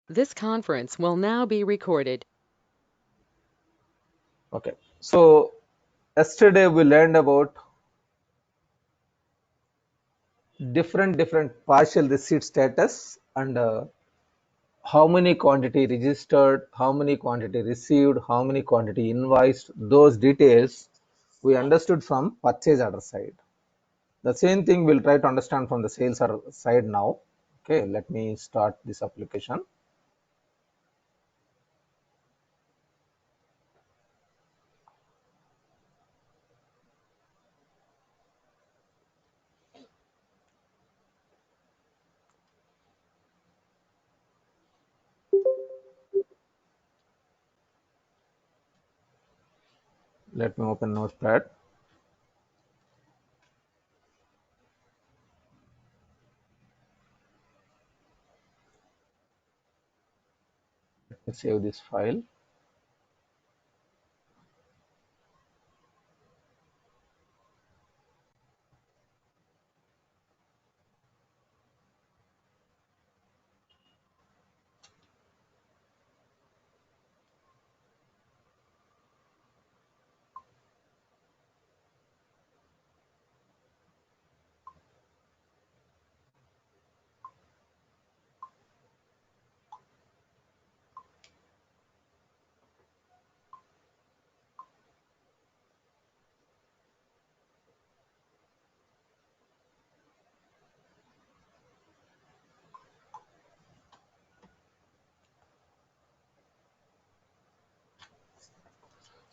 This conference will now be recorded. Okay, so yesterday we learned about different partial receipt status and how many quantity registered, how many quantity received, how many quantity invoiced. Those details we understood from purchase order side. The same thing we'll try to understand from the sales order side now. Okay, let me start this application. Let me open Notepad. Let me save this file.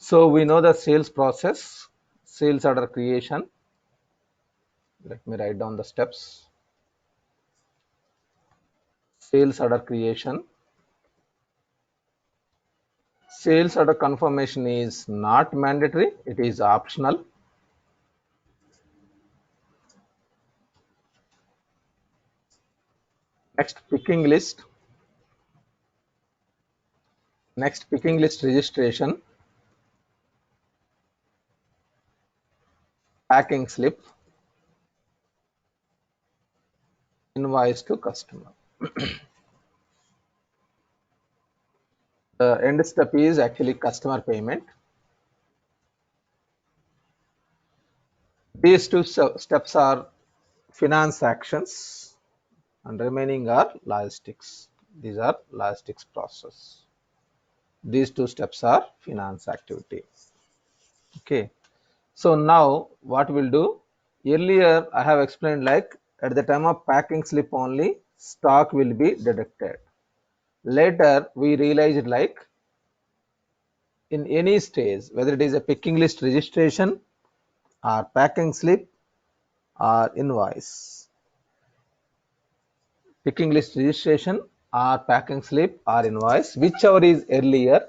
So we know the sales process, sales order creation. Let me write down the steps. Sales order creation. Sales order confirmation is not mandatory, it is optional. Next, picking list. Next, picking list registration, packing slip, invoice to customer. The end step is actually customer payment. These two steps are finance actions and remaining are logistics. These are logistics process. These two steps are finance activity. Okay. So now what we'll do, earlier I have explained like at the time of packing slip only stock will be deducted. Later we realized like in any stage, whether it is a picking list registration or packing slip or invoice, picking list registration or packing slip or invoice, whichever is earlier,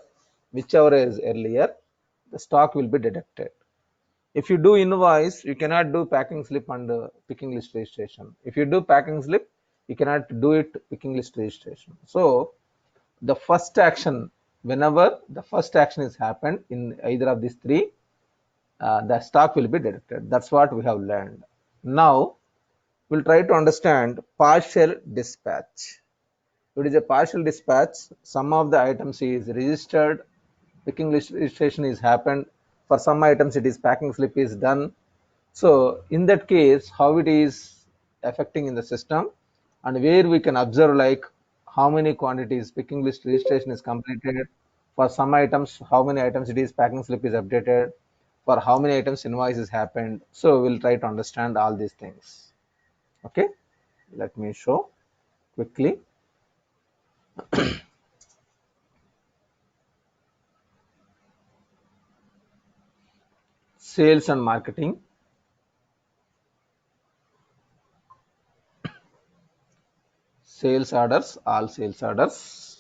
the stock will be deducted. If you do invoice, you cannot do packing slip and picking list registration. If you do packing slip, you cannot do it picking list registration. So the first action, whenever the first action is happened in either of these three, the stock will be deducted. That's what we have learned. Now we'll try to understand partial dispatch. It is a partial dispatch. Some of the items is registered, picking list registration is happened. For some items, it is packing slip is done. So in that case, how it is affecting in the system, and where we can observe like how many quantities picking list registration is completed. For some items, how many items it is packing slip is updated. For how many items invoice is happened. So we'll try to understand all these things. Okay, let me show quickly. Sales and marketing. Sales orders, all sales orders.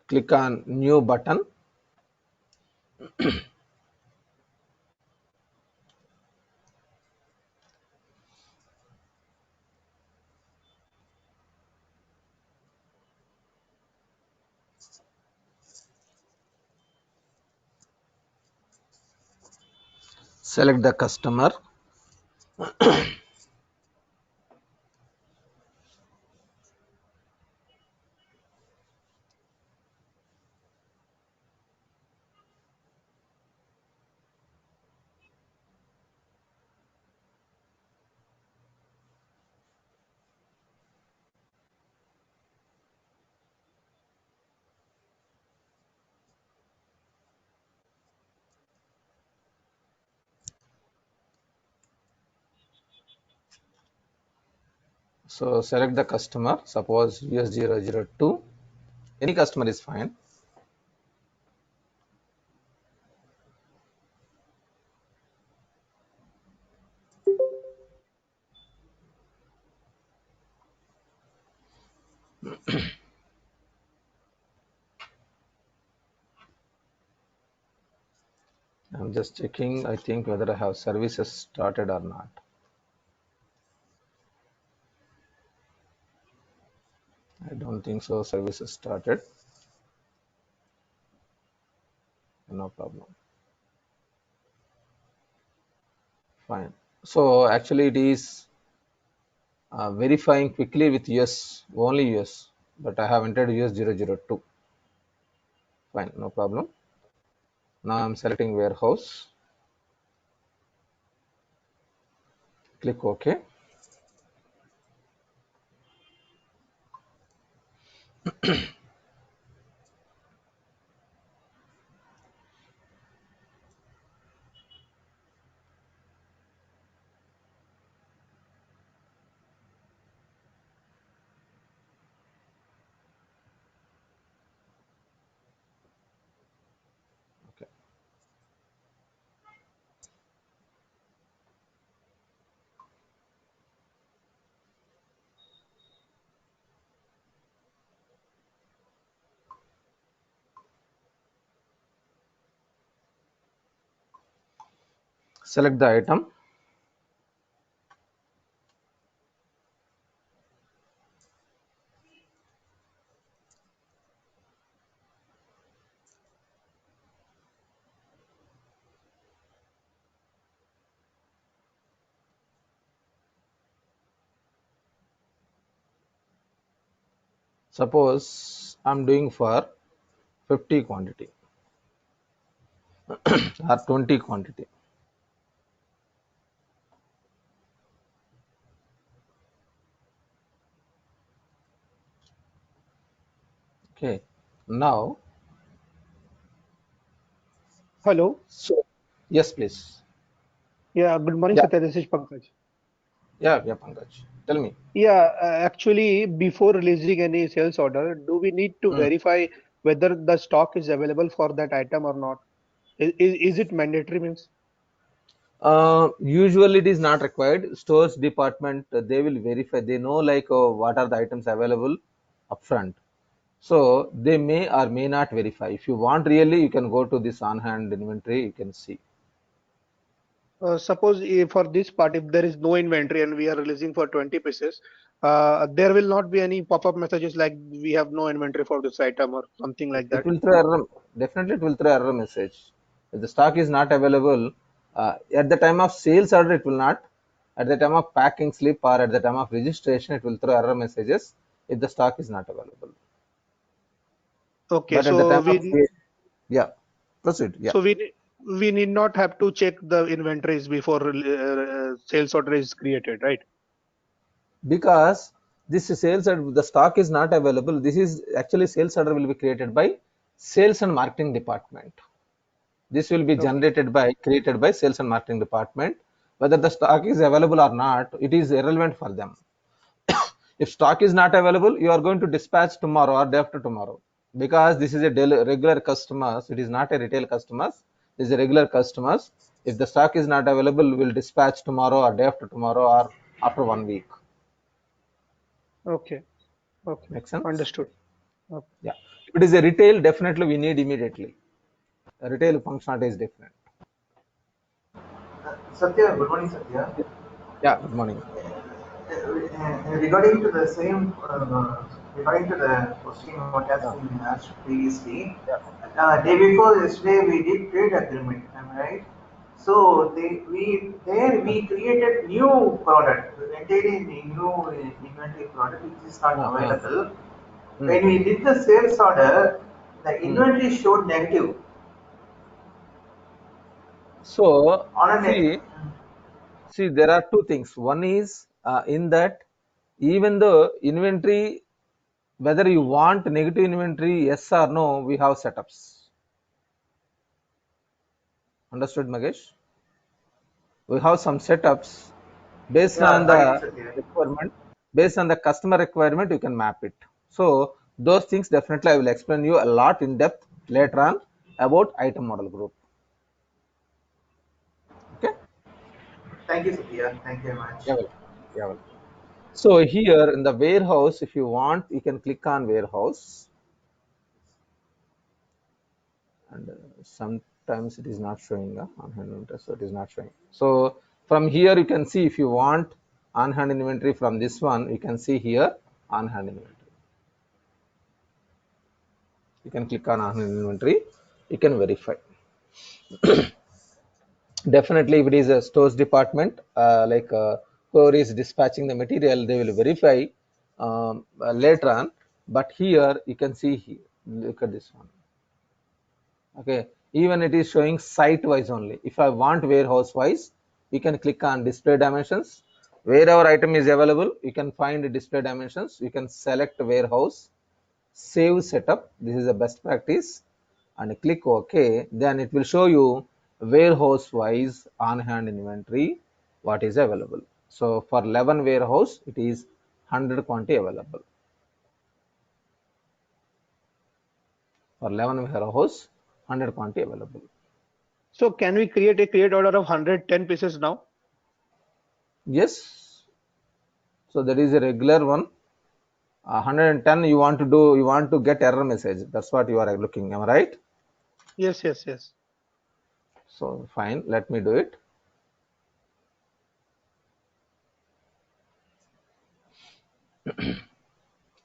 Click on new button. Select the customer. So select the customer, suppose US002, any customer is fine. I'm just checking, I think whether I have services started or not. I don't think so, services started. No problem. Fine. So actually it is verifying quickly with US, only US, but I have entered US002. Fine, no problem. Now I'm selecting warehouse. Click OK. Okay. Select the item. Suppose I'm doing for 50 quantity or 20 quantity. Okay. Now, Hello. so yes, please. Yeah, good morning, Yeah, Satya. This is Pankaj. yeah, Pankaj. Tell me. Yeah, actually, before releasing any sales order, do we need to Hmm. verify whether the stock is available for that item or not? Is it mandatory means? Usually it is not required. Stores department they will verify. They know like what are the items available upfront. So they may or may not verify. If you want really, you can go to this on-hand inventory. You can see. Suppose for this part, if there is no inventory and we are releasing for 20 pieces, there will not be any pop-up messages like we have no inventory for this item or something like It that. will throw error. Definitely, it will throw error message. If the stock is not available at the time of sales order, it will not. At the time of packing slip or at the time of registration, it will throw error messages if the stock is not available. Okay, But at the so time of sale, yeah, proceed. Yeah, so we need not have to check the inventories before sales order is created, right? because this sales order, the stock is not available. This is actually sales order will be created by sales and marketing department. This will be Okay. generated by created by sales and marketing department. Whether the stock is available or not, it is irrelevant for them. If stock is not available, you are going to dispatch tomorrow or day after tomorrow, because this is a daily, regular customers. It is not a retail customers. This is a regular customers. If the stock is not available, we will dispatch tomorrow or day after tomorrow or after 1 week. Okay. Okay. Make sense? Understood. Okay. Yeah. If it is a retail, definitely we need immediately. A retail functionality is different. Satya, good morning, Satya. Yeah. Good morning. Regarding to the same, regarding to the question what has Yeah. been asked previously, Yeah. day before yesterday we did trade agreement, am I right? So we created new product, entirely new inventory product which is not available. When we did the sales order, the inventory showed negative. So On a see, there are two things. One is in that even the inventory, whether you want negative inventory, yes or no, we have setups. Understood, Magesh? We have some setups based on right, the Satya. requirement, based on the customer requirement, you can map it. So those things definitely I will explain you a lot in depth later on about item model group. Okay? Thank you, Satya. Thank you very much. Yeah, welcome. Yeah, welcome. So here in the warehouse, if you want, you can click on warehouse, and sometimes it is not showing on hand inventory, so it is not showing. So from here you can see if you want on hand inventory from this one, you can see here on hand inventory. You can click on hand inventory, you can verify. Definitely if it is a stores department, whoever is dispatching the material, they will verify later on, but here you can see here, look at this one. Okay, even it is showing site wise only. If I want warehouse wise, you can click on display dimensions. Wherever item is available, you can find the display dimensions. You can select warehouse, save setup. This is the best practice, and click OK. Then it will show you warehouse wise on hand inventory what is available. So for 11 warehouse, it is 100 quantity available. For 11 warehouse, 100 quantity available. So can we create a create order of 110 pieces now? Yes. So that is a regular one. 110 you want to do, you want to get error message. That's what you are looking, am I right? Yes, yes, yes. So fine, let me do it.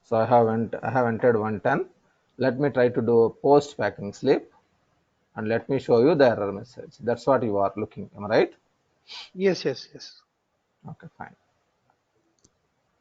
So I have entered 110. Let me try to do a post packing slip, and let me show you the error message. That's what you are looking, am I right? Yes, yes, yes. Okay, fine.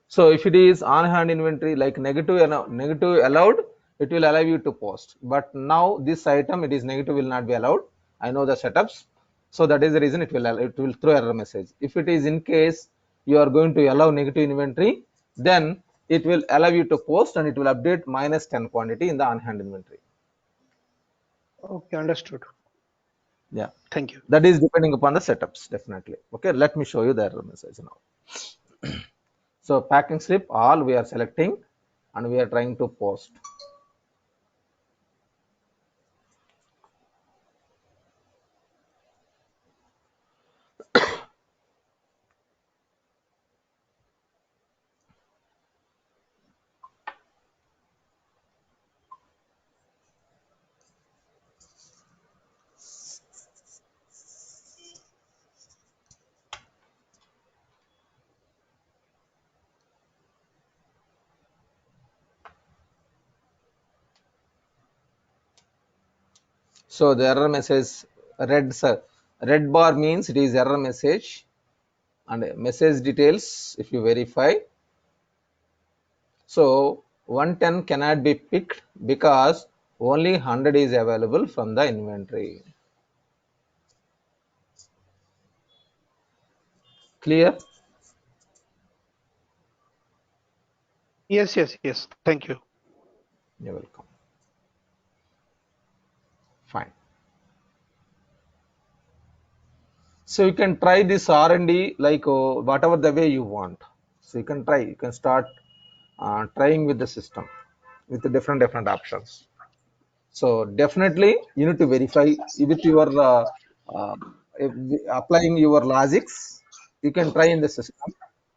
So if it is on hand inventory like negative allowed, it will allow you to post. But now this item, it is negative, will not be allowed. I know the setups. So that is the reason it will throw error message. If it is in case you are going to allow negative inventory, then it will allow you to post and it will update -10 quantity in the on hand inventory. Okay, understood. Yeah. Thank you. That is depending upon the setups, definitely. Okay, let me show you the error message now. So packing slip, all we are selecting and we are trying to post. So the error message red bar means it is error message, and message details if you verify. So 110 cannot be picked because only 100 is available from the inventory. Clear? Yes, yes, yes. Thank you. You're welcome. Fine. So you can try this R&D like whatever the way you want. So you can try, you can start trying with the system with the different options. So definitely you need to verify with your uh, applying your logics. You can try in the system,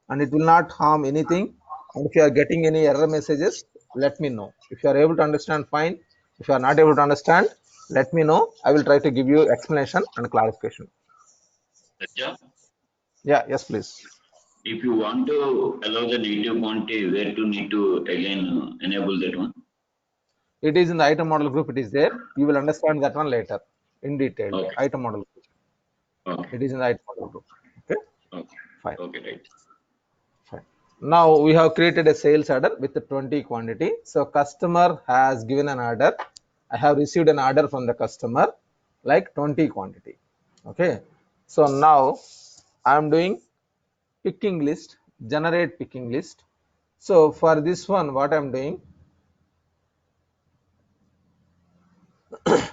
and it will not harm anything. And if you are getting any error messages, let me know. If you are able to understand, fine. If you are not able to understand, let me know. I will try to give you explanation and clarification. Satya, Yeah, yes, please. if you want to allow the negative quantity, where to need to again enable that one? It is in the item model group. It is there. You will understand that one later in detail. Okay. Item model group. Okay. It is in the item group. Okay, Okay. fine. Okay. Right. Fine. Now we have created a sales order with the 20 quantity. So customer has given an order. I have received an order from the customer like 20 quantity. Okay. So now I am doing picking list, generate picking list. So for this one, what I am doing,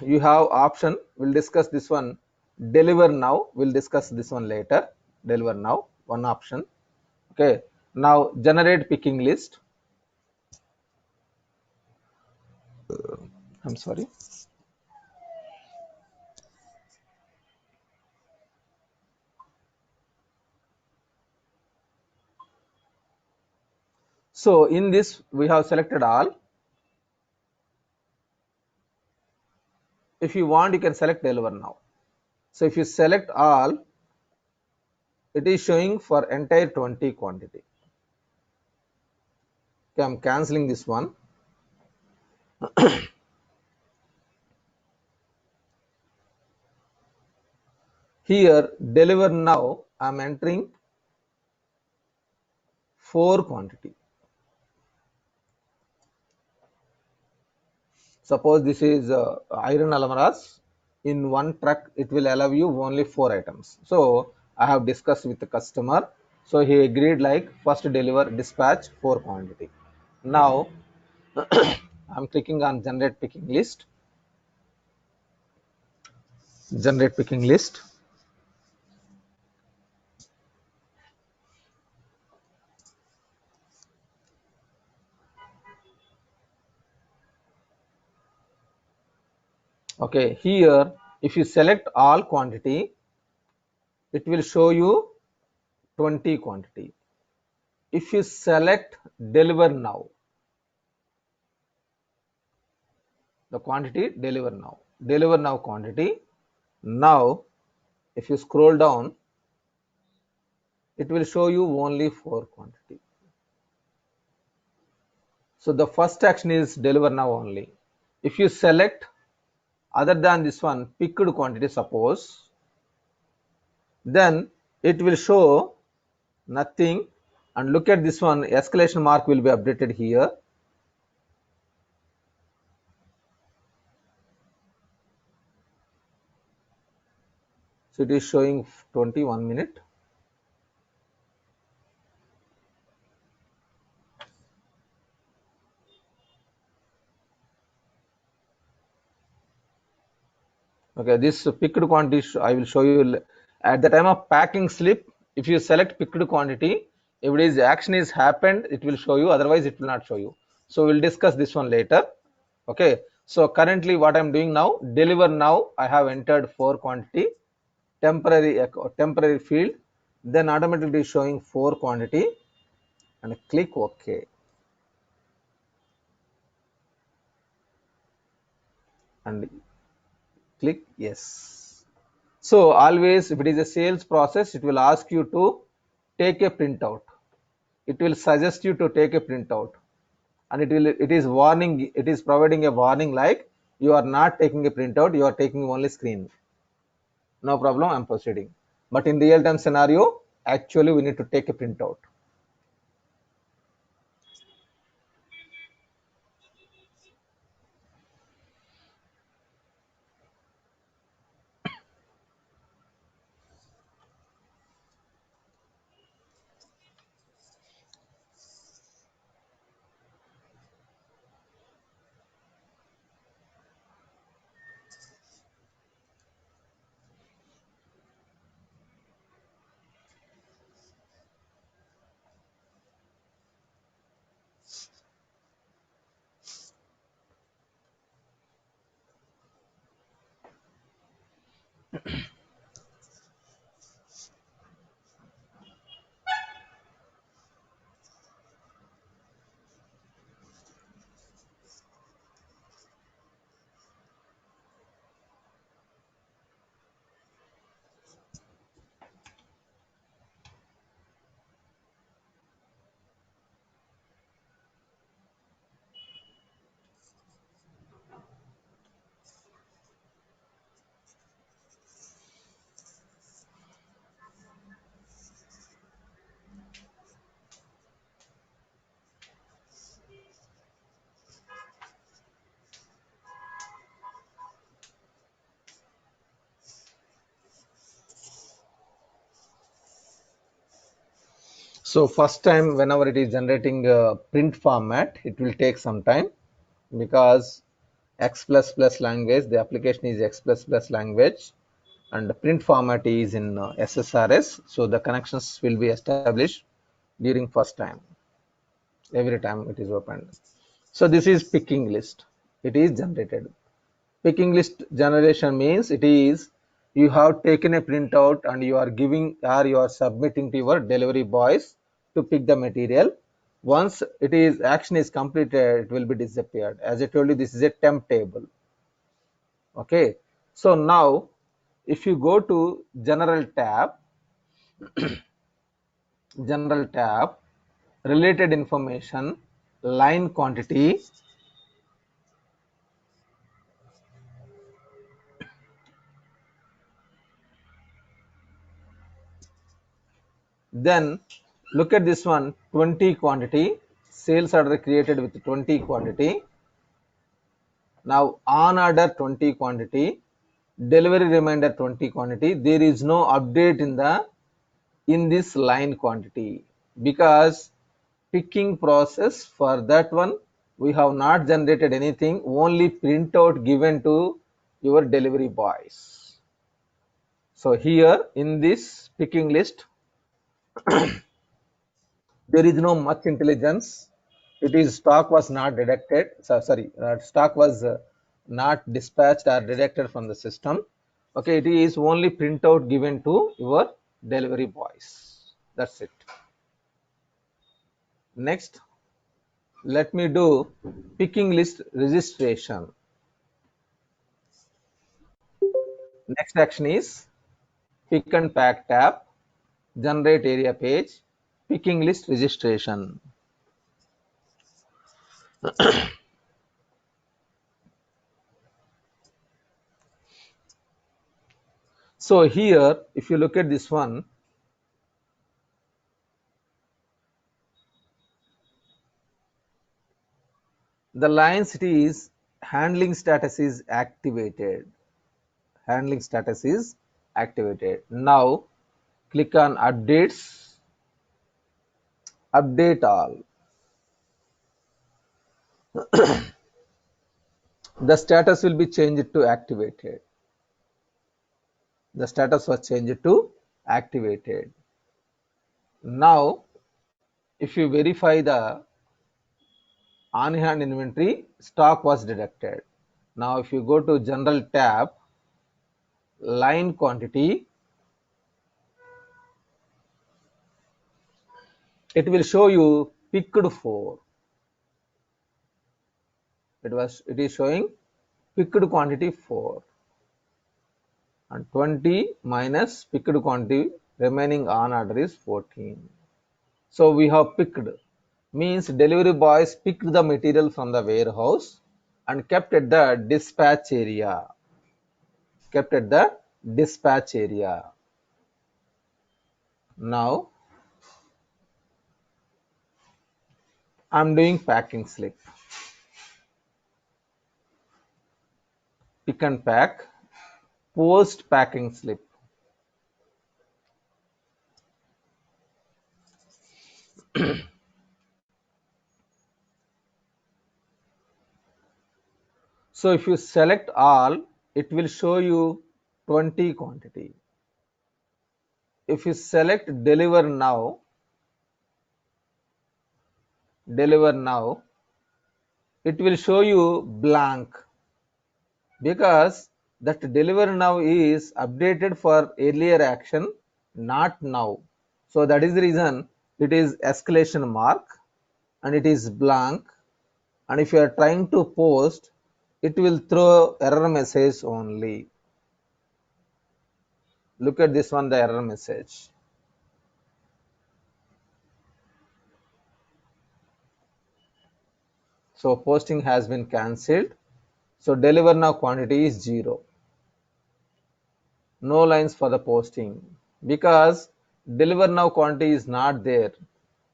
you have option. We'll discuss this one. Deliver now. We'll discuss this one later. Deliver now. One option. Okay. Now generate picking list. I'm sorry. So in this we have selected all. If you want, you can select deliver now. So if you select all, it is showing for entire 20 quantity. Okay, I'm canceling this one. Here deliver now, I'm entering 4 quantity. Suppose this is iron almaras. In one truck, it will allow you only 4 items. So I have discussed with the customer. So he agreed like first deliver dispatch 4 quantity. Now I'm clicking on generate picking list. Generate picking list. Okay, here if you select all quantity, it will show you 20 quantity. If you select deliver now, the quantity deliver now quantity. Now if you scroll down, it will show you only 4 quantity. So the first action is deliver now only. If you select other than this one picked quantity, suppose, then it will show nothing, and look at this one, escalation mark will be updated here. So it is showing 21 minute. Okay, this picked quantity I will show you at the time of packing slip. If you select picked quantity, if it is action is happened, it will show you, otherwise it will not show you. So we'll discuss this one later. Okay, so currently what I'm doing now, deliver now, I have entered 4 quantity, temporary field, then automatically showing 4 quantity, and click OK and click yes. So always if it is a sales process, it will ask you to take a printout. It will suggest you to take a printout, and it is warning, it is providing a warning like you are not taking a printout, you are taking only screen. No problem, I'm proceeding. But in real time scenario, actually we need to take a printout. So first time whenever it is generating a print format, it will take some time because X++ language, the application is X++ language and the print format is in SSRS. So the connections will be established during first time, every time it is opened. So this is picking list. It is generated. Picking list generation means it is you have taken a printout and you are giving or you are submitting to your delivery boys to pick the material. Once it is action is completed, it will be disappeared. As I told you, this is a temp table. Okay. So now if you go to general tab, related information, line quantity, then look at this one, 20 quantity, sales order created with 20 quantity. Now on order 20 quantity, delivery reminder 20 quantity. There is no update in this line quantity because picking process for that one we have not generated anything, only printout given to your delivery boys. So here in this picking list there is no much intelligence. It is stock was not deducted. Stock was not dispatched or deducted from the system. Okay, it is only printout given to your delivery boys. That's it. Next, let me do picking list registration. Next action is pick and pack tab, generate area page, picking list registration. So here, if you look at this one, the lines it is handling status is activated. Handling status is activated. Now click on updates, update all. The status will be changed to activated. The status was changed to activated. Now if you verify the on hand inventory, stock was deducted. Now if you go to general tab, line quantity, it will show you picked 4. It is showing picked quantity 4 and 20 minus picked quantity remaining on order is 14. So we have picked means delivery boys picked the material from the warehouse and kept at the dispatch area. Now I am doing packing slip. Pick and pack, post packing slip. So if you select all, it will show you 20 quantity. If you select deliver now, it will show you blank because that deliver now is updated for earlier action, not now. So that is the reason it is escalation mark and it is blank, and if you are trying to post, it will throw error message only. Look at this one, the error message. So posting has been cancelled. So deliver now quantity is 0. No lines for the posting because deliver now quantity is not there.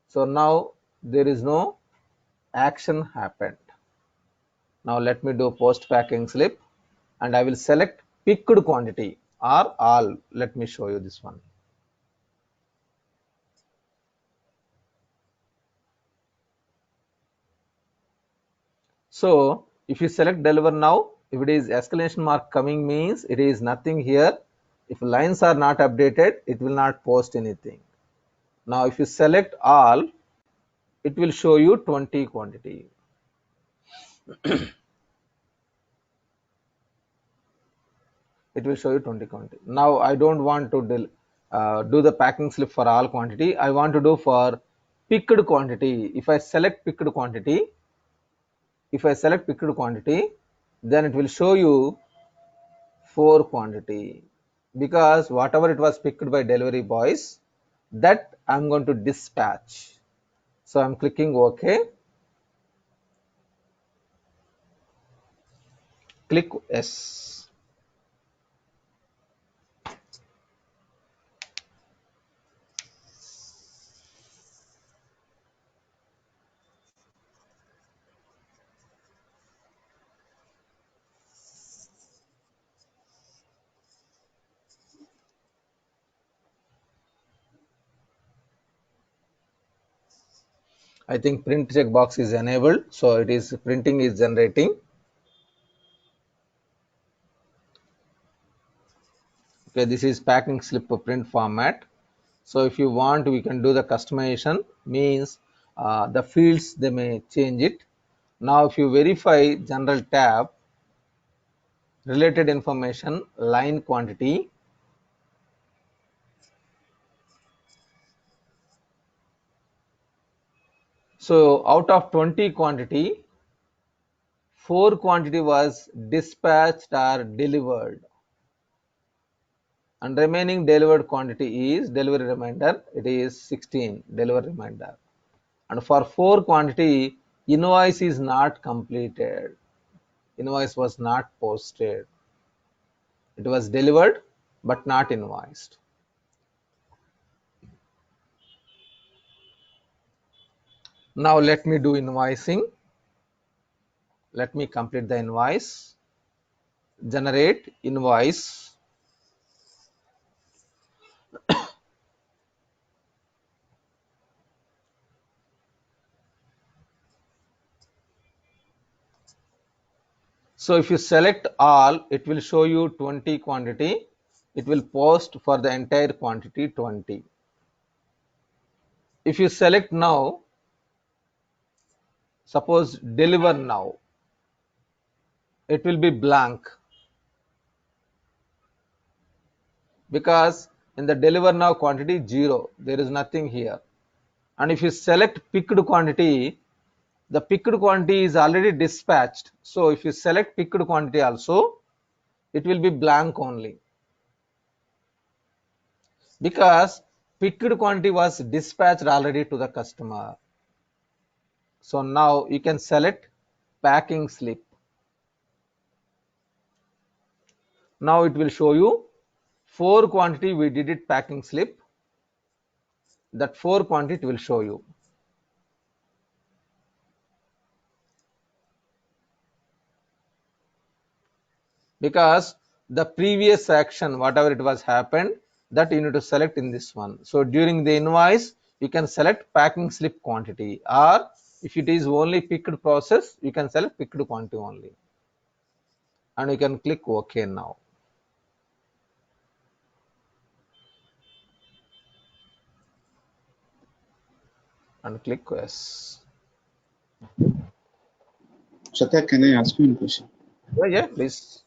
So now there is no action happened. Now let me do post packing slip and I will select picked quantity or all. Let me show you this one. So if you select deliver now, if it is exclamation mark coming means it is nothing here. If lines are not updated, it will not post anything. Now if you select all, it will show you 20 quantity. It will show you 20 quantity. Now I don't want to do the packing slip for all quantity. I want to do for picked quantity. If I select picked quantity, then it will show you 4 quantity, because whatever it was picked by delivery boys, that I'm going to dispatch. So I'm clicking OK. Click yes. I think print checkbox is enabled, so it is printing is generating. Okay, this is packing slip print format. So if you want, we can do the customization, means the fields they may change it. Now if you verify general tab, related information, line quantity, so out of 20 quantity, 4 quantity was dispatched or delivered, and remaining delivered quantity is delivery reminder. It is 16 delivery reminder, and for 4 quantity, invoice is not completed. Invoice was not posted. It was delivered but not invoiced. Now let me do invoicing. Let me complete the invoice. Generate invoice. So if you select all, it will show you 20 quantity. It will post for the entire quantity 20. If you select now, suppose deliver now, it will be blank, because in the deliver now quantity 0, there is nothing here. And if you select picked quantity, the picked quantity is already dispatched. So if you select picked quantity also, it will be blank only, because picked quantity was dispatched already to the customer. So now you can select packing slip. Now it will show you 4 quantity we did it packing slip. That 4 quantity will show you. Because the previous action, whatever it was happened, that you need to select in this one. So during the invoice, you can select packing slip quantity, or if it is only picked process, you can select picked quantity only. And you can click OK now. And click yes. Satya, can I ask you a question? Yeah, please.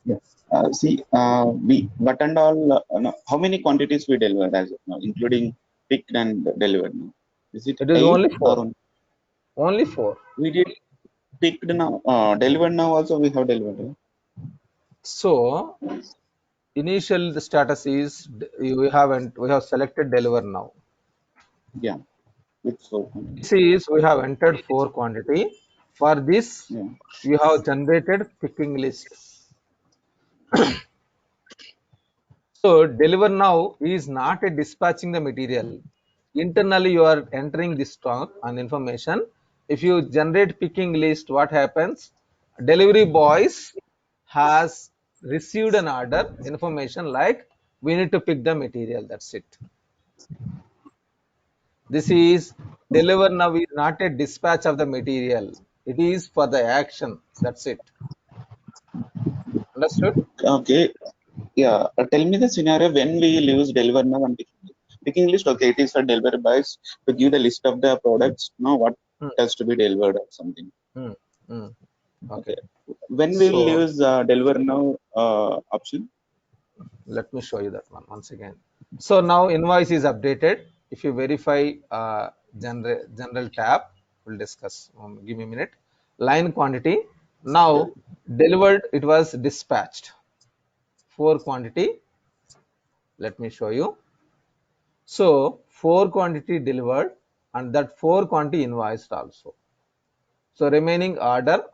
Yeah. But and all, no, how many quantities we delivered as of now, including picked and delivered now? Is it It is 8 only or 4. Only 4. we did picked now, delivered now also we have delivered. Right? So initial the status is we have selected deliver now. Yeah, with 4 quantities. This is we have entered 4 quantity. For this, Yeah. we have generated picking list. So deliver now is not a dispatching the material. Internally, you are entering this stock and information. If you generate picking list, what happens? Delivery boys has received an order information like we need to pick the material. That's it. This is deliver now is not a dispatch of the material. It is for the action. That's it. Understood? Okay. Yeah. Tell me the scenario when we will use deliver now and picking list. Okay, it is for delivery boys to give the list of the products. Now what Hmm, has to be delivered or something. hmm, hmm. Okay. Okay. When we will So use deliver now option? let me show you that one once again. So now invoice is updated. If you verify general tab, we'll discuss. Give me a minute. Line quantity. Now delivered, it was dispatched. 4 quantity. Let me show you. So 4 quantity delivered and that 4 quantity invoiced also. So remaining order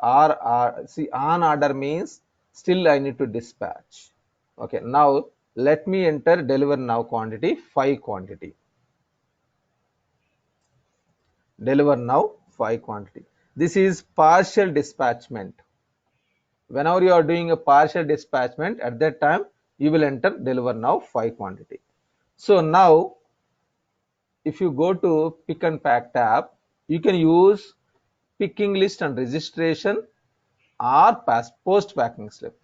see on order means still I need to dispatch. Okay, now let me enter deliver now quantity 5 quantity. Deliver now 5 quantity. This is partial dispatchment. Whenever you are doing a partial dispatchment, at that time you will enter deliver now 5 quantity. So now if you go to pick and pack tab, you can use picking list and registration or post packing slip.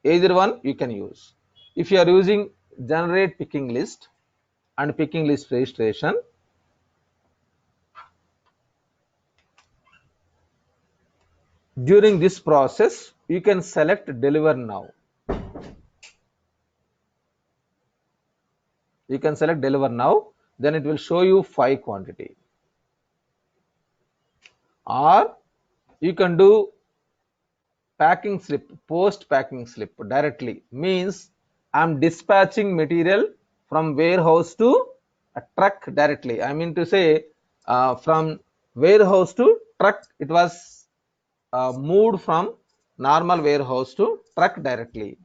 Either one you can use. If you are using generate picking list and picking list registration, during this process you can select deliver now. You can select deliver now, then it will show you 5 quantity. Or you can do packing slip, post packing slip directly, means I'm dispatching material from warehouse to a truck directly. I mean to say from warehouse to truck, it was moved from normal warehouse to truck directly.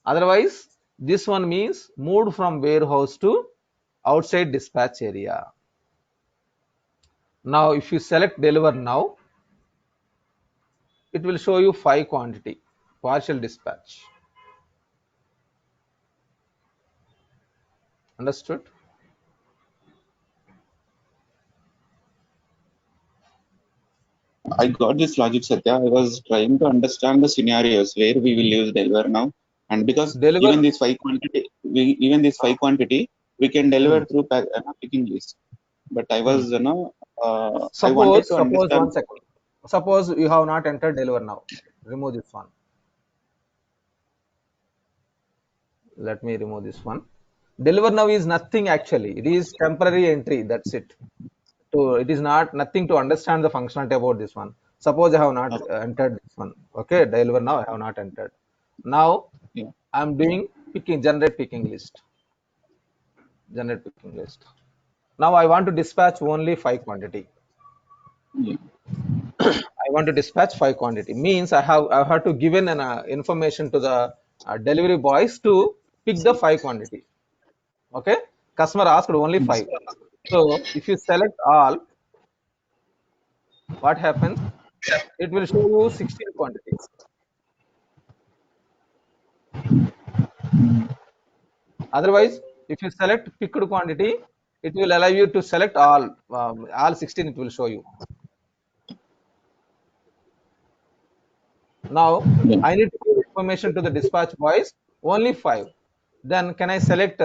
Otherwise this one means moved from warehouse to outside dispatch area. Now if you select deliver now, it will show you 5 quantity partial dispatch. Understood? I got this logic, Satya. I was trying to understand the scenarios where we will use deliver now, and because Deliver. even this 5 quantity, we can Hmm, deliver through picking list. But I hmm. was, I wanted to Suppose understand. 1 second. Suppose you have not entered deliver now. Remove this one. Let me remove this one. Deliver now is nothing actually. It is temporary entry. That's it. So it is not nothing to understand the functionality about this one. Suppose I have not entered this one. Okay, deliver now I have not entered. Now Yeah, I'm doing picking, generate picking list. Generate picking list. Now I want to dispatch only 5 quantity. yeah, I want to dispatch 5 quantity. Means I have to given an information to the delivery boys to pick the 5 quantity. Okay, customer asked only 5. So if you select all, what happens? It will show you 16 quantity. Otherwise, if you select picked quantity, it will allow you to select all 16. It will show you. Now yeah. I need to give information to the dispatch boys only 5. Then can I select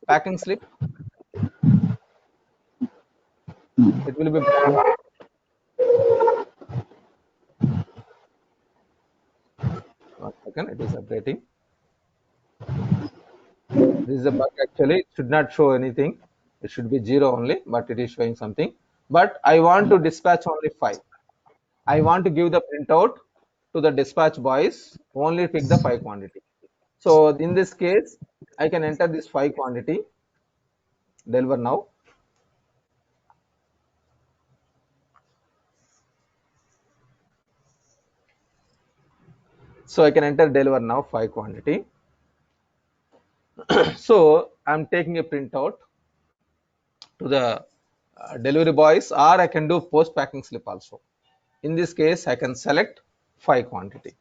packing slip? It will be blank. 1 second, it is updating. This is a bug actually. It should not show anything. It should be 0 only, but it is showing something. But I want to dispatch only 5. I want to give the printout to the dispatch boys, only pick the 5 quantity. So in this case, I can enter this 5 quantity, deliver now. So I can enter deliver now 5 quantity. So I'm taking a printout to the delivery boys, or I can do post packing slip also. In this case, I can select 5 quantity.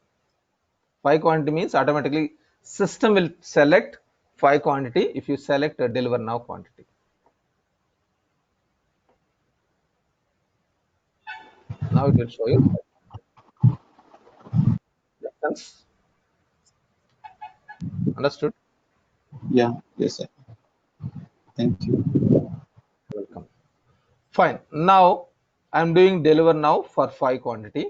5 quantity means automatically system will select 5 quantity if you select a deliver now quantity. Now it will show you. Understood? Yeah, yes, sir. Thank you. Welcome. Fine. Now I'm doing deliver now for 5 quantity.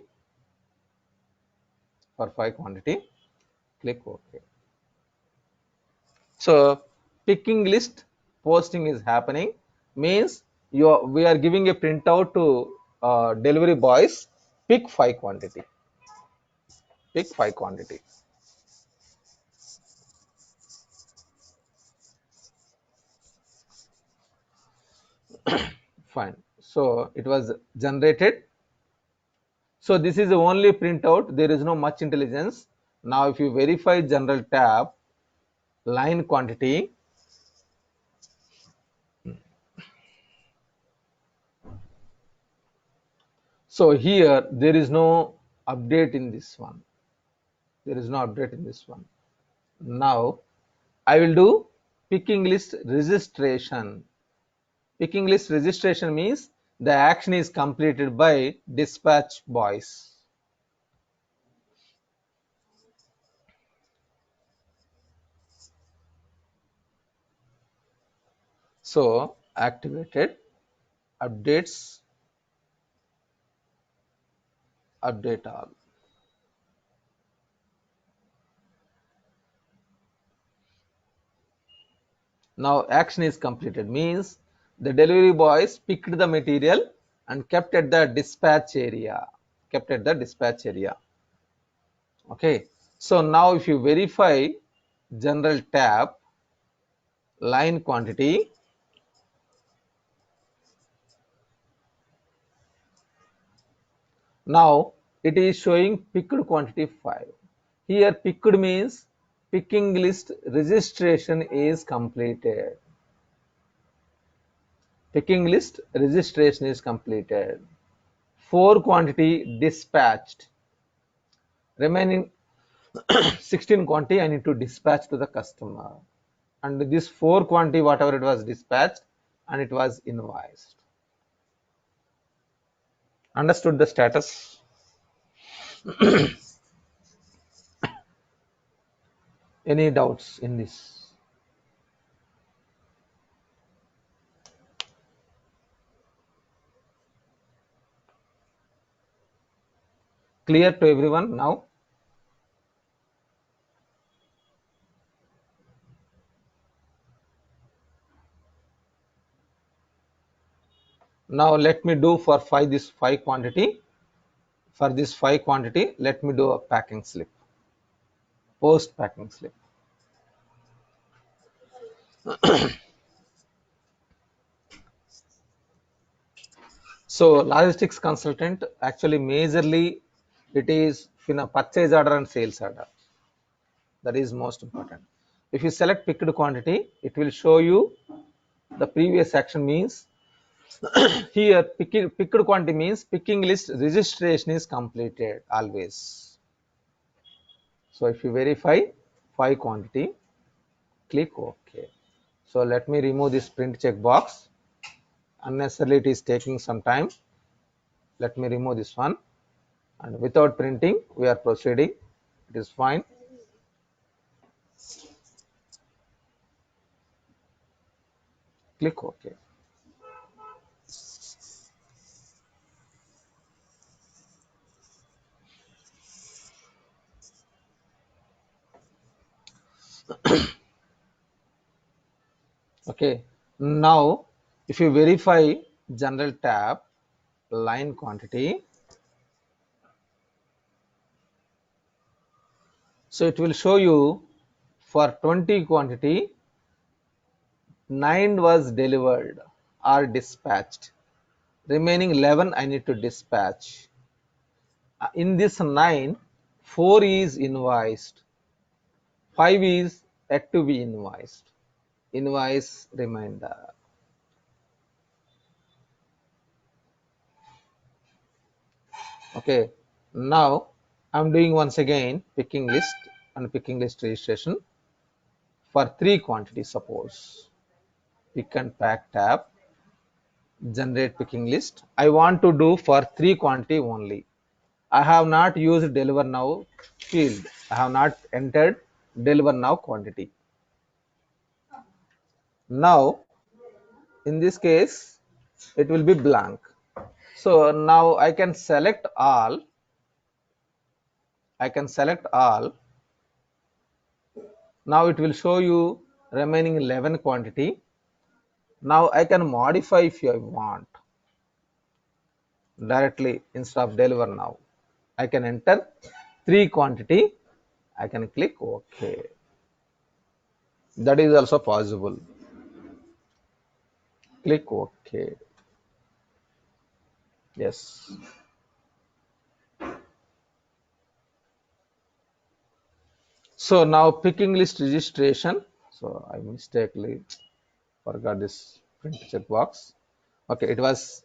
For 5 quantity, click OK. So picking list posting is happening, means we are giving a printout to delivery boys. Pick 5 quantity. Pick 5 quantity. Fine. So it was generated. So this is the only printout. There is no much intelligence. Now if you verify general tab, line quantity, so here there is no update in this one. There is no update in this one. Now I will do picking list registration. Picking list registration means the action is completed by dispatch boys. So activated, updates, update all. Now action is completed, means the delivery boys picked the material and kept at the dispatch area. Kept at the dispatch area. Okay. So now if you verify general tab, line quantity, now it is showing picked quantity 5. Here picked means picking list registration is completed. Picking list registration is completed. 4 quantity dispatched. Remaining 16 quantity I need to dispatch to the customer. And this 4 quantity, whatever it was dispatched, and it was invoiced. Understood the status? Any doubts in this? Clear to everyone now? Now let me do for this 5 quantity. For this 5 quantity, let me do a packing slip. Post packing slip. So logistics consultant, actually majorly it is purchase order and sales order. That is most important. If you select picked quantity, it will show you the previous action, means here picked quantity means picking list registration is completed always. So if you verify 5 quantity, click OK. So let me remove this print checkbox. Unnecessarily it is taking some time. Let me remove this one, and without printing we are proceeding. It is fine. Click OK. Okay. Now if you verify general tab, line quantity, so it will show you for 20 quantity 9 was delivered or dispatched. Remaining 11 I need to dispatch. In this 9, 4 is invoiced, 5 is yet to be invoiced. Invoice reminder. Okay, now I'm doing once again picking list and picking list registration for 3 quantities. Suppose pick and pack tab, generate picking list. I want to do for 3 quantity only. I have not used deliver now field. I have not entered deliver now quantity. Now in this case it will be blank. So now I can select all. Now it will show you remaining 11 quantity. Now I can modify if I want directly instead of deliver now. I can enter 3 quantity. I can click OK. That is also possible. Click OK. Yes. So now picking list registration. So I mistakenly forgot this print checkbox. Okay, it was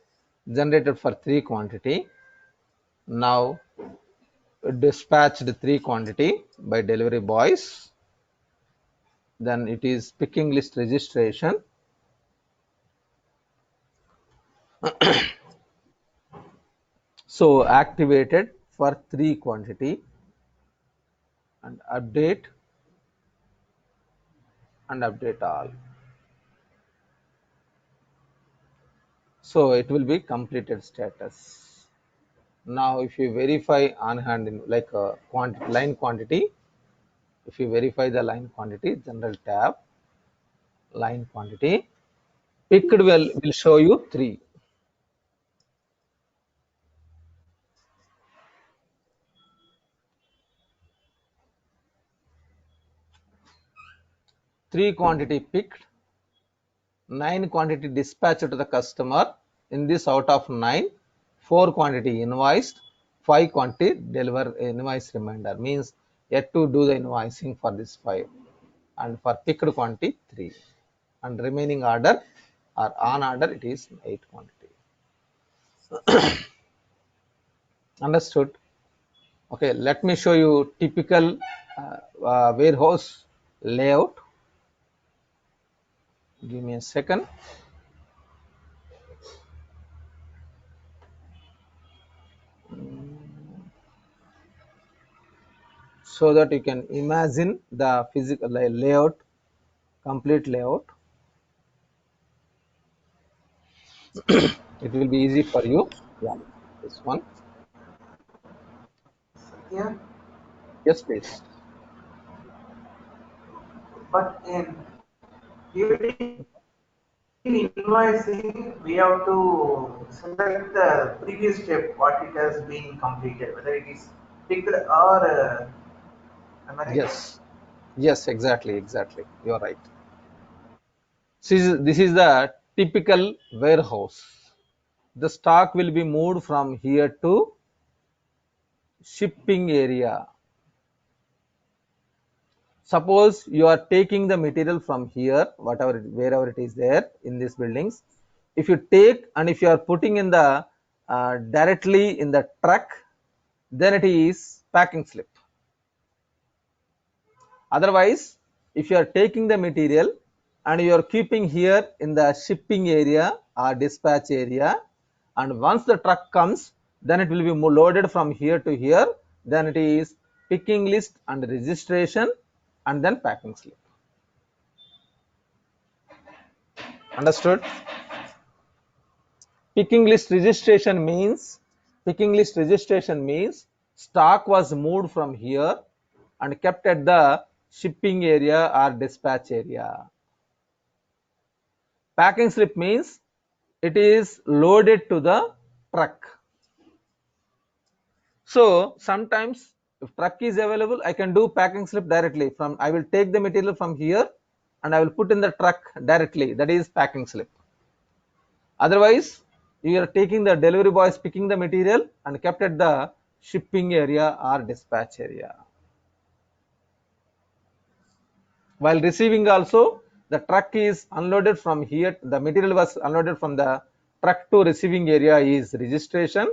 generated for 3 quantity. Now dispatched 3 quantity by delivery boys. Then it is picking list registration. So activated for 3 quantity and update all. So it will be completed status. Now if you verify on hand in like a line quantity, if you verify the line quantity, general tab, line quantity, picked will show you 3. Three quantity picked, 9 quantity dispatched to the customer. In this out of 9, 4 quantity invoiced, 5 quantity deliver invoice reminder, means yet to do the invoicing for this 5, and for picked quantity 3, and remaining order or on order it is 8 quantity. Understood? Okay, let me show you typical warehouse layout. Give me a second. So that you can imagine the physical layout, complete layout. It will be easy for you. Yeah, this one. Yeah, Yes, please. but during invoicing, we have to select the previous step, what it has been completed, whether it is picked or am I right? Yes, exactly. You are right. This is the typical warehouse. The stock will be moved from here to shipping area. Suppose you are taking the material from here, wherever it is there in these buildings. If you take and if you are putting in the directly in the truck, then it is packing slip. Otherwise, if you are taking the material and you are keeping here in the shipping area or dispatch area, and once the truck comes, then it will be loaded from here to here, then it is picking list and registration and then packing slip. Understood? Picking list registration means stock was moved from here and kept at the shipping area or dispatch area. Packing slip means it is loaded to the truck. So sometimes if truck is available, I can do packing slip directly from, I will take the material from here and I will put in the truck directly, that is packing slip. Otherwise, you are taking the delivery boys picking the material and kept at the shipping area or dispatch area. While receiving also, the truck is unloaded from here, the material was unloaded from the truck to receiving area is registration,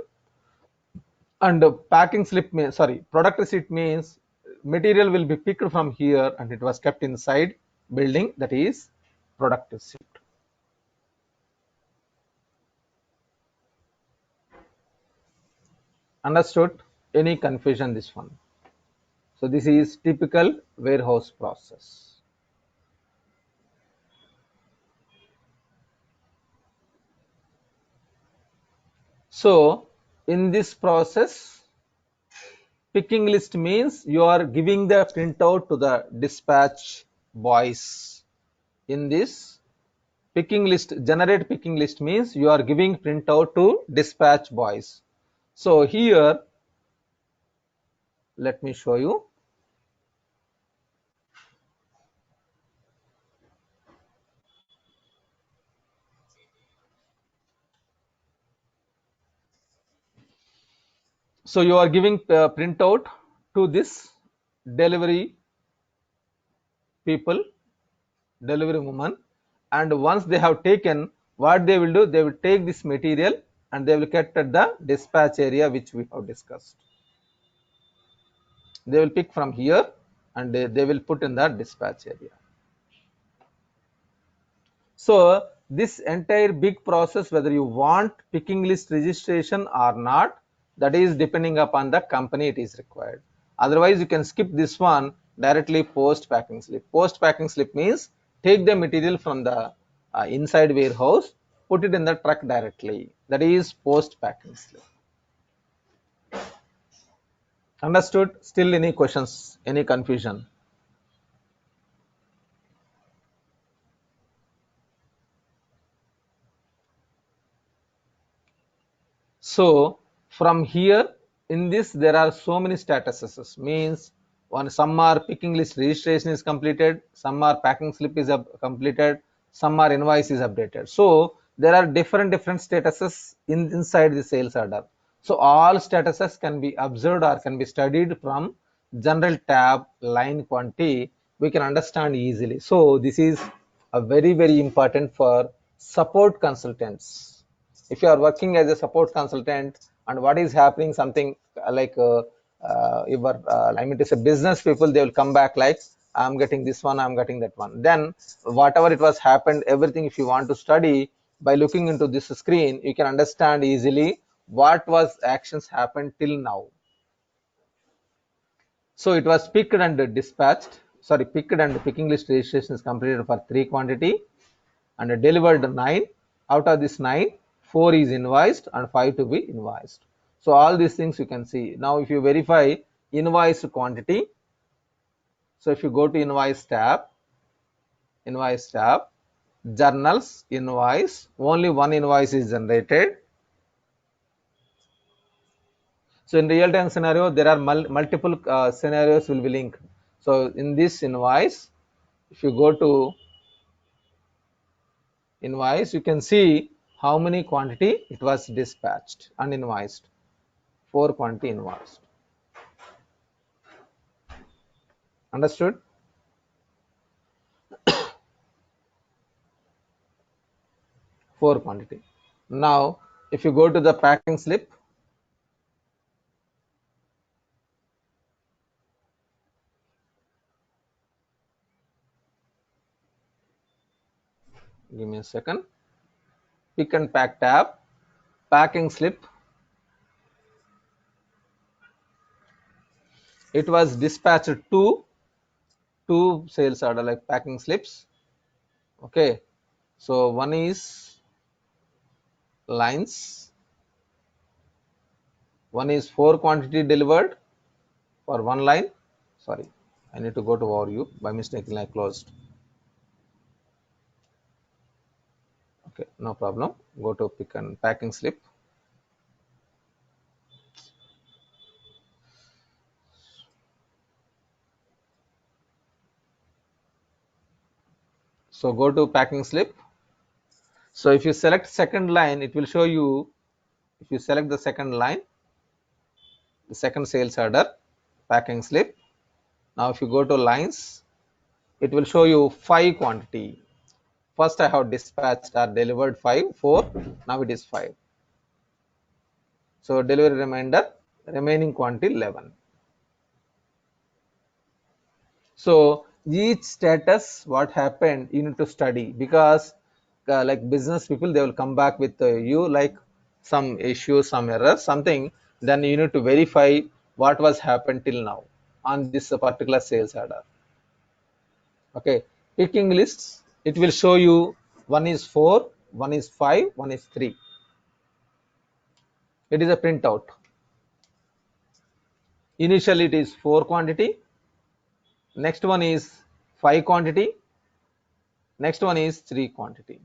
and packing slip means, product receipt means material will be picked from here and it was kept inside building, that is product receipt. Understood? Any confusion this one? So this is typical warehouse process. So in this process, picking list means you are giving the printout to the dispatch boys. In this picking list, generate picking list means you are giving printout to dispatch boys. So here, let me show you. So you are giving printout to this delivery people, delivery woman, and once they have taken, what they will do, they will take this material and they will get at the dispatch area which we have discussed. They will pick from here and they will put in the dispatch area. So this entire big process, whether you want picking list registration or not, that is depending upon the company it is required. Otherwise you can skip this one, directly post packing slip. Post packing slip means take the material from the inside warehouse, put it in the truck directly. That is post packing slip. Understood? Still any questions, any confusion? So from here, in this there are so many statuses, means some are picking list registration is completed, some are packing slip is completed, some are invoice is updated. So there are different statuses inside the sales order. So all statuses can be observed or can be studied from general tab line quantity. We can understand easily. So this is a very important for support consultants. If you are working as a support consultant and what is happening, something like your I mean to say business people, they will come back like, I'm getting this one, I'm getting that one. Then whatever it was happened, everything, if you want to study by looking into this screen, you can understand easily what was actions happened till now. So it was picked and dispatched, sorry, picked and picking list registration is completed for 3 quantity and delivered 9. Out of this 9, 4 is invoiced and 5 to be invoiced. So all these things you can see. Now if you verify invoice quantity, so if you go to invoice tab, journals, invoice, only one invoice is generated. So in real time scenario, there are multiple scenarios will be linked. So in this invoice, if you go to invoice, you can see how many quantity it was dispatched and invoiced. 4 quantity invoiced. Understood? Four quantity. Now if you go to the packing slip, give me a second, pick and pack tab, packing slip, it was dispatched to 2 sales order like packing slips. Okay, so one is lines, one is 4 quantity delivered for one line. Sorry, I need to go to overview, by mistake I closed. Okay, no problem. Go to pick and packing slip. So go to packing slip. So if you select second line, it will show you, if you select the second line, the second sales order, packing slip. Now if you go to lines, it will show you 5 quantity. First I have dispatched or delivered 4, now it is 5. So delivery remaining quantity 11. So each status what happened you need to study, because like business people, they will come back with you like some issues, some errors, something, then you need to verify what was happened till now. on this particular sales order. Okay, picking lists, it will show you one is 4, one is 5, one is 3. It is a printout. Initially it is 4 quantity, next one is 5 quantity, next one is 3 quantity.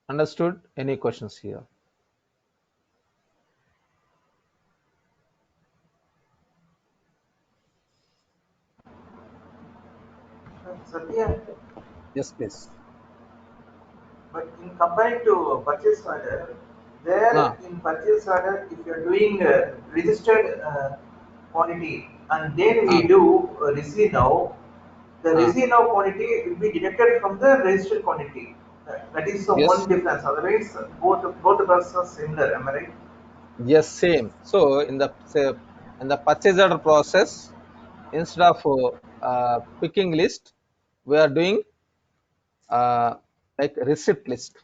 Understood? Any questions here? Satya, Yes, please. but in compared to purchase order, there Ah, in purchase order, if you are doing registered quantity and then ah, we do receive now, the ah. receive now quantity will be deducted from the registered quantity. That is the Yes, one difference. Otherwise, both the processes are similar. Am I right? yes, same. So in the purchase order process, instead of picking list, we are doing like receipt list,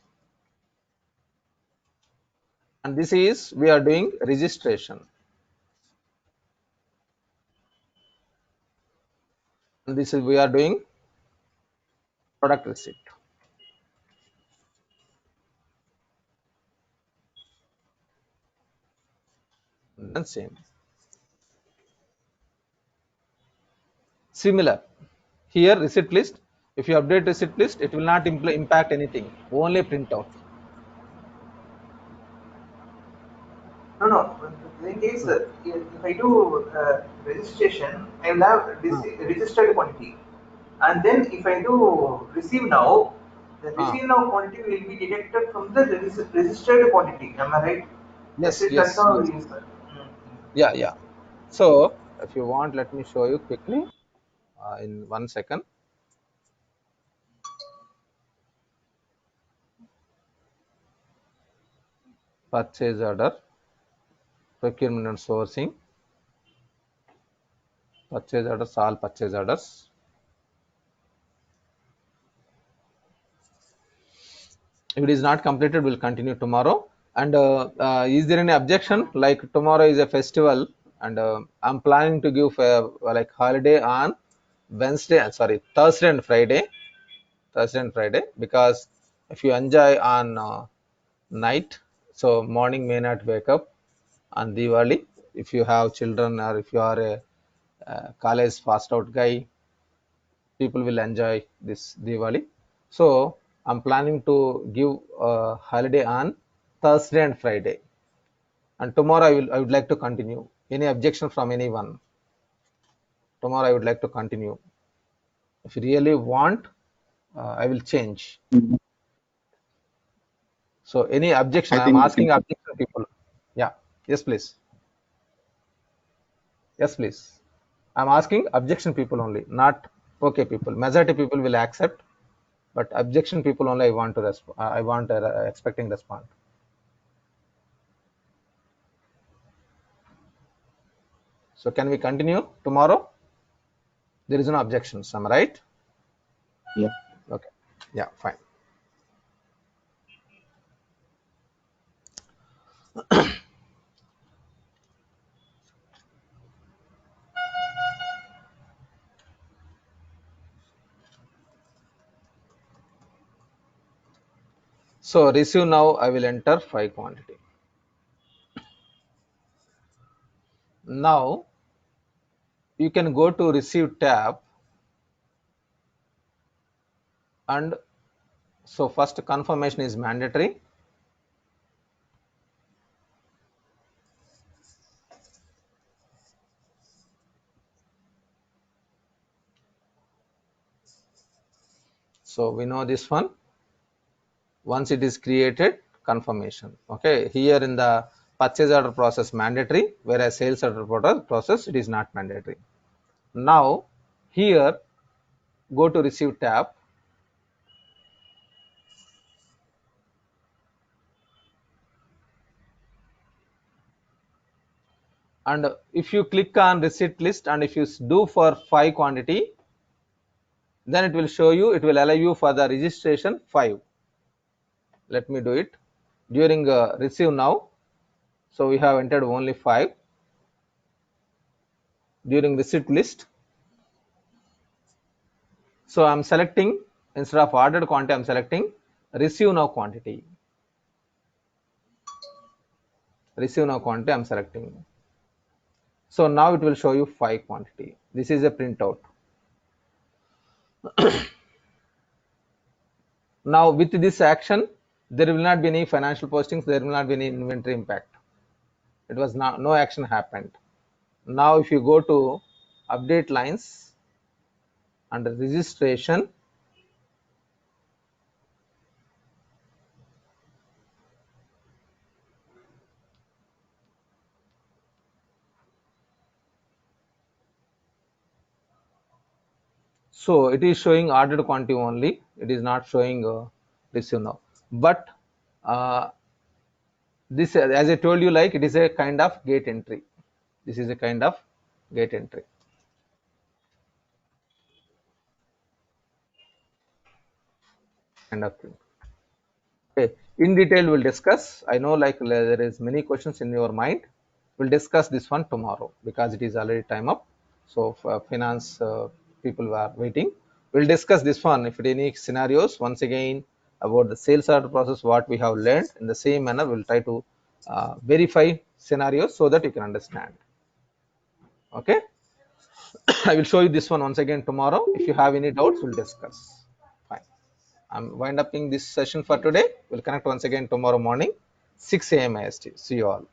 and this is we are doing registration, and this is we are doing product receipt. Then same, similar. Here receipt list. If you update receipt list, it will not impact anything. Only printout. No, no. The thing is, if I do registration, I will have Ah, registered quantity, and then if I do receive now, the ah. receive now quantity will be deducted from the registered quantity. Am I right? Yes, That's yes, how yes. it is. Yeah, yeah. So if you want, let me show you quickly in 1 second. Purchase order, procurement and sourcing, purchase orders, all purchase orders. If it is not completed, we'll continue tomorrow. And is there any objection? Like tomorrow is a festival, and I'm planning to give like holiday on Thursday and Friday. Thursday and Friday, because if you enjoy on night, so morning may not wake up on Diwali. If you have children or if you are a college fast out guy, people will enjoy this Diwali. So I'm planning to give a holiday on Thursday and Friday. And tomorrow I would like to continue. Any objection from anyone? Tomorrow I would like to continue. If you really want, I will change. Mhm. So any objection? I I'm think we asking can. objection people. Yeah. Yes, please. Yes, please. I'm asking objection people only, not okay people. Majority people will accept, but objection people only I want to respond. I want expecting respond. So can we continue tomorrow? There is no objections. Am I right? Yeah. Okay. Yeah, fine. So receive now. I will enter 5 quantity. Now you can go to receive tab, and so first confirmation is mandatory. So we know this one. Once it is created, confirmation. Okay, here in the purchase order process mandatory, whereas sales order process it is not mandatory. Now here go to receive tab, and if you click on receipt list and if you do for 5 quantity, then it will show you, it will allow you for the registration 5. Let me do it. during receive now. So we have entered only 5 during receipt list. So I'm selecting, instead of ordered quantity, I'm selecting receive now quantity. Receive now quantity I'm selecting. So now it will show you 5 quantity. This is a printout. Now with this action, there will not be any financial postings, there will not be any inventory impact. It was not, no action happened. Now if you go to update lines under registration, so it is showing ordered quantity only, it is not showing receive now. But this, as I told you, like it is a kind of gate entry. This is a kind of gate entry. Kind of thing. Okay, in detail we'll discuss. I know like there is many questions in your mind. We'll discuss this one tomorrow because it is already time up. So for finance people are waiting. We'll discuss this one. If it any scenarios, once again about the sales order process, what we have learned in the same manner, we'll try to verify scenarios so that you can understand. Okay. I will show you this one once again tomorrow. If you have any doubts, we'll discuss. Fine. I'm wind upping this session for today. We'll connect once again tomorrow morning, 6 a.m. IST. See you all.